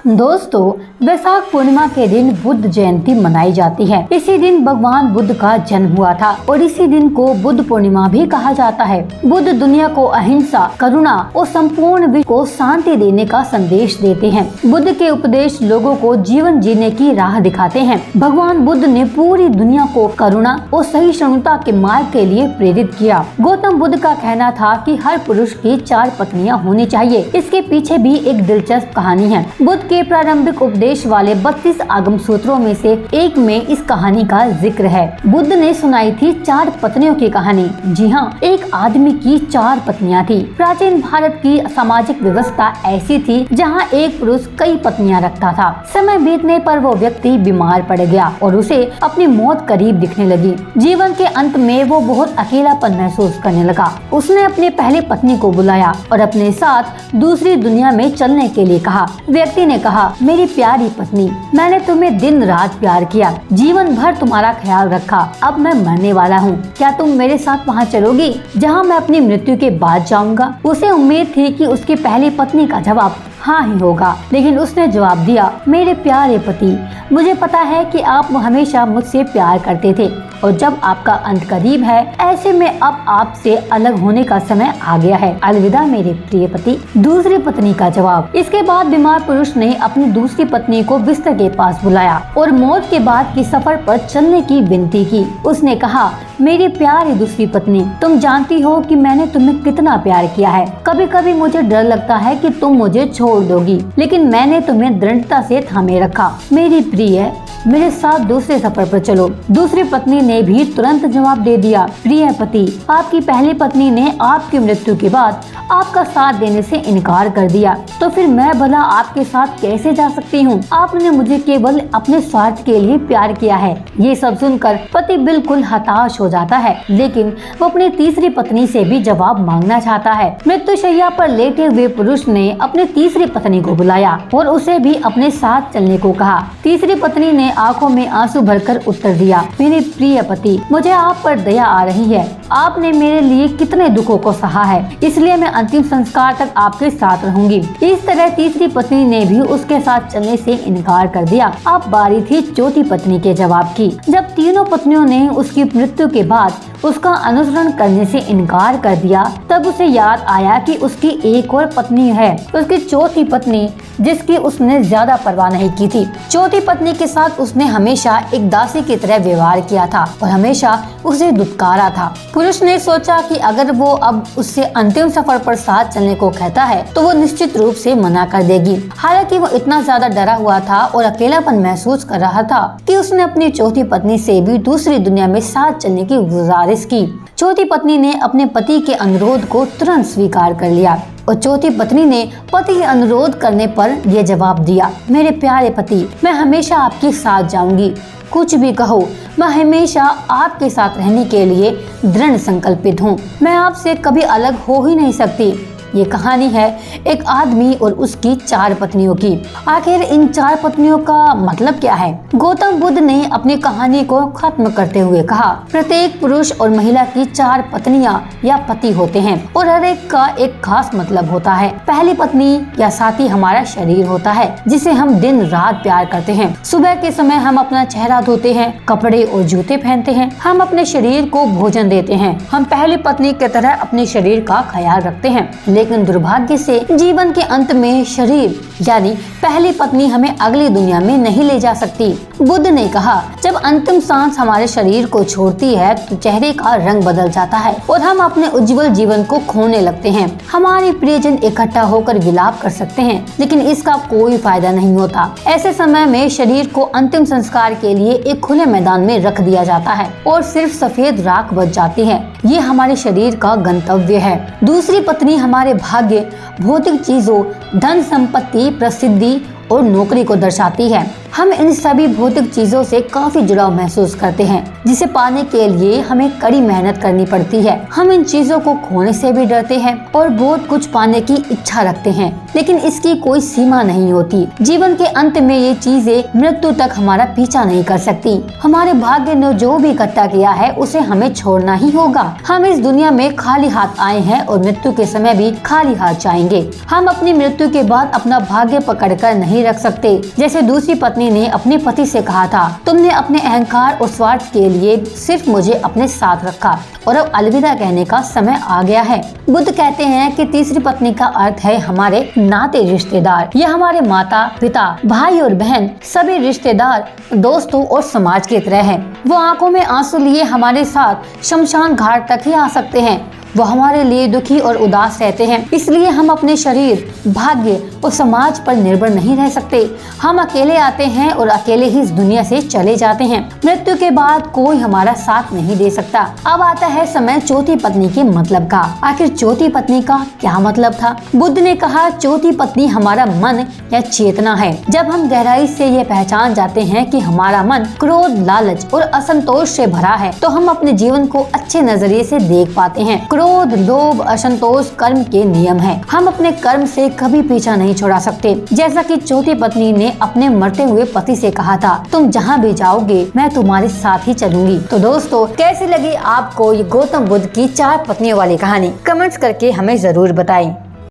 दोस्तों, वैशाख पूर्णिमा के दिन बुद्ध जयंती मनाई जाती है। इसी दिन भगवान बुद्ध का जन्म हुआ था और इसी दिन को बुद्ध पूर्णिमा भी कहा जाता है। बुद्ध दुनिया को अहिंसा, करुणा और संपूर्ण विश्व को शांति देने का संदेश देते हैं। बुद्ध के उपदेश लोगों को जीवन जीने की राह दिखाते हैं। भगवान बुद्ध ने पूरी दुनिया को करुणा और सहिष्णुता के मार्ग के लिए प्रेरित किया। गौतम बुद्ध का कहना था कि हर पुरुष की 4 पत्नियां होनी चाहिए। इसके पीछे भी एक दिलचस्प कहानी है। बुद्ध के प्रारंभिक उपदेश वाले 32 आगम सूत्रों में से एक में इस कहानी का जिक्र है। बुद्ध ने सुनाई थी 4 पत्नियों की कहानी। जी हाँ, एक आदमी की 4 पत्नियां थी। प्राचीन भारत की सामाजिक व्यवस्था ऐसी थी जहाँ एक पुरुष कई पत्नियां रखता था। समय बीतने पर वो व्यक्ति बीमार पड़ गया और उसे अपनी मौत करीब दिखने लगी। जीवन के अंत में वो बहुत अकेलापन महसूस करने लगा। उसने अपनी पहली पत्नी को बुलाया और अपने साथ दूसरी दुनिया में चलने के लिए कहा। व्यक्ति ने कहा, मेरी प्यारी पत्नी, मैंने तुम्हें दिन रात प्यार किया, जीवन भर तुम्हारा ख्याल रखा। अब मैं मरने वाला हूँ, क्या तुम मेरे साथ वहाँ चलोगी जहाँ मैं अपनी मृत्यु के बाद जाऊँगा? उसे उम्मीद थी कि उसकी पहली पत्नी का जवाब हाँ ही होगा, लेकिन उसने जवाब दिया, मेरे प्यारे पति, मुझे पता है कि आप हमेशा मुझसे प्यार करते थे और जब आपका अंत करीब है, ऐसे में अब आपसे अलग होने का समय आ गया है। अलविदा मेरे प्रिय पति। दूसरी पत्नी का जवाब। इसके बाद बीमार पुरुष ने अपनी दूसरी पत्नी को बिस्तर के पास बुलाया और मौत के बाद की सफर पर चलने की विनती की। उसने कहा, मेरी प्यारी दूसरी पत्नी, तुम जानती हो कि मैंने तुम्हें कितना प्यार किया है। कभी कभी मुझे डर लगता है कि तुम मुझे छोड़ दोगी, लेकिन मैंने तुम्हें दृढ़ता से थामे रखा। मेरी प्रिय, मेरे साथ दूसरे सफर पर चलो। दूसरी पत्नी ने भी तुरंत जवाब दे दिया, प्रिय पति, आपकी पहली पत्नी ने आपकी मृत्यु के बाद आपका साथ देने से इनकार कर दिया, तो फिर मैं भला आपके साथ कैसे जा सकती हूँ? आपने मुझे केवल अपने स्वार्थ के लिए प्यार किया है। ये सब सुनकर पति बिल्कुल हताश हो जाता है, लेकिन वो अपनी तीसरी पत्नी से भी जवाब मांगना चाहता है। मृत्युशैया पर लेटे हुए पुरुष ने अपनी तीसरी पत्नी को बुलाया और उसे भी अपने साथ चलने को कहा। तीसरी पत्नी ने आंखों में आंसू भरकर उत्तर दिया, मेरे प्रिय पति, मुझे आप पर दया आ रही है। आपने मेरे लिए कितने दुखों को सहा है, इसलिए मैं अंतिम संस्कार तक आपके साथ रहूंगी। इस तरह तीसरी पत्नी ने भी उसके साथ चलने से इनकार कर दिया। अब बारी थी चौथी पत्नी के जवाब की। जब तीनों पत्नियों ने उसकी मृत्यु के बाद उसका अनुसरण करने से इनकार कर दिया, तब उसे याद आया कि उसकी एक और पत्नी है, उसकी चौथी पत्नी, जिसकी उसने ज्यादा परवाह नहीं की थी। चौथी पत्नी के साथ उसने हमेशा एक दासी की तरह व्यवहार किया था और हमेशा उसे दुत्कारा था। पुरुष ने सोचा कि अगर वो अब उससे अंतिम सफर पर साथ चलने को कहता है तो वो निश्चित रूप से मना कर देगी। हालांकि वो इतना ज्यादा डरा हुआ था और अकेलापन महसूस कर रहा था कि उसने अपनी चौथी पत्नी से भी दूसरी दुनिया में साथ चलने की गुजारिश की। चौथी पत्नी ने अपने पति के अनुरोध को तुरंत स्वीकार कर लिया और चौथी पत्नी ने पति के अनुरोध करने पर यह जवाब दिया, मेरे प्यारे पति, मैं हमेशा आपके साथ जाऊंगी। कुछ भी कहो, मैं हमेशा आपके साथ रहने के लिए दृढ़ संकल्पित हूँ। मैं आपसे कभी अलग हो ही नहीं सकती। ये कहानी है एक आदमी और उसकी 4 पत्नियों की। आखिर इन 4 पत्नियों का मतलब क्या है? गौतम बुद्ध ने अपनी कहानी को खत्म करते हुए कहा, प्रत्येक पुरुष और महिला की 4 पत्नियां या पति होते हैं और हर एक का एक खास मतलब होता है। पहली पत्नी या साथी हमारा शरीर होता है, जिसे हम दिन रात प्यार करते हैं। सुबह के समय हम अपना चेहरा धोते हैं, कपड़े और जूते पहनते हैं, हम अपने शरीर को भोजन देते हैं। हम पहली पत्नी की तरह अपने शरीर का ख्याल रखते हैं, लेकिन दुर्भाग्य से जीवन के अंत में शरीर यानी पहली पत्नी हमें अगली दुनिया में नहीं ले जा सकती। बुद्ध ने कहा, जब अंतिम सांस हमारे शरीर को छोड़ती है तो चेहरे का रंग बदल जाता है और हम अपने उज्जवल जीवन को खोने लगते हैं। हमारे प्रियजन इकट्ठा होकर विलाप कर सकते हैं, लेकिन इसका कोई फायदा नहीं होता। ऐसे समय में शरीर को अंतिम संस्कार के लिए एक खुले मैदान में रख दिया जाता है और सिर्फ सफेद राख बच जाती है। ये हमारे शरीर का गंतव्य है। दूसरी पत्नी हमारे भाग्य, भौतिक चीजों, धन संपत्ति, प्रसिद्धि और नौकरी को दर्शाती है। हम इन सभी भौतिक चीजों से काफी जुड़ाव महसूस करते हैं, जिसे पाने के लिए हमें कड़ी मेहनत करनी पड़ती है। हम इन चीजों को खोने से भी डरते हैं और बहुत कुछ पाने की इच्छा रखते हैं, लेकिन इसकी कोई सीमा नहीं होती। जीवन के अंत में ये चीजें मृत्यु तक हमारा पीछा नहीं कर सकती। हमारे भाग्य ने जो भी इकट्ठा किया है उसे हमें छोड़ना ही होगा। हम इस दुनिया में खाली हाथ आए हैं और मृत्यु के समय भी खाली हाथ जाएंगे। हम अपनी मृत्यु के बाद अपना भाग्य पकड़कर नहीं रख सकते। जैसे दूसरी पत्नी ने अपने पति से कहा था, तुमने अपने अहंकार और स्वार्थ के लिए सिर्फ मुझे अपने साथ रखा और अब अलविदा कहने का समय आ गया है। बुद्ध कहते हैं कि तीसरी पत्नी का अर्थ है हमारे नाते रिश्तेदार। ये हमारे माता पिता, भाई और बहन, सभी रिश्तेदार, दोस्तों और समाज की तरह है। वो आंखों में आंसू लिए हमारे साथ शमशान घाट तक ही आ सकते हैं। वो हमारे लिए दुखी और उदास रहते हैं। इसलिए हम अपने शरीर, भाग्य और समाज पर निर्भर नहीं रह सकते। हम अकेले आते हैं और अकेले ही इस दुनिया से चले जाते हैं। मृत्यु के बाद कोई हमारा साथ नहीं दे सकता। अब आता है समय चौथी पत्नी के मतलब का। आखिर चौथी पत्नी का क्या मतलब था? बुद्ध ने कहा, चौथी पत्नी हमारा मन या चेतना है। जब हम गहराई से ये पहचान जाते हैं कि हमारा मन क्रोध, लालच और असंतोष से भरा है, तो हम अपने जीवन को अच्छे नजरिए से देख पाते हैं। क्रोध, लोभ, असंतोष कर्म के नियम है। हम अपने कर्म से कभी पीछा नहीं छुड़ा सकते। जैसा कि चौथी पत्नी ने अपने मरते हुए पति से कहा था, तुम जहाँ भी जाओगे मैं तुम्हारे साथ ही चलूंगी। तो दोस्तों, कैसी लगी आपको ये गौतम बुद्ध की 4 पत्नियों वाली कहानी? कमेंट्स करके हमें जरूर बताएं।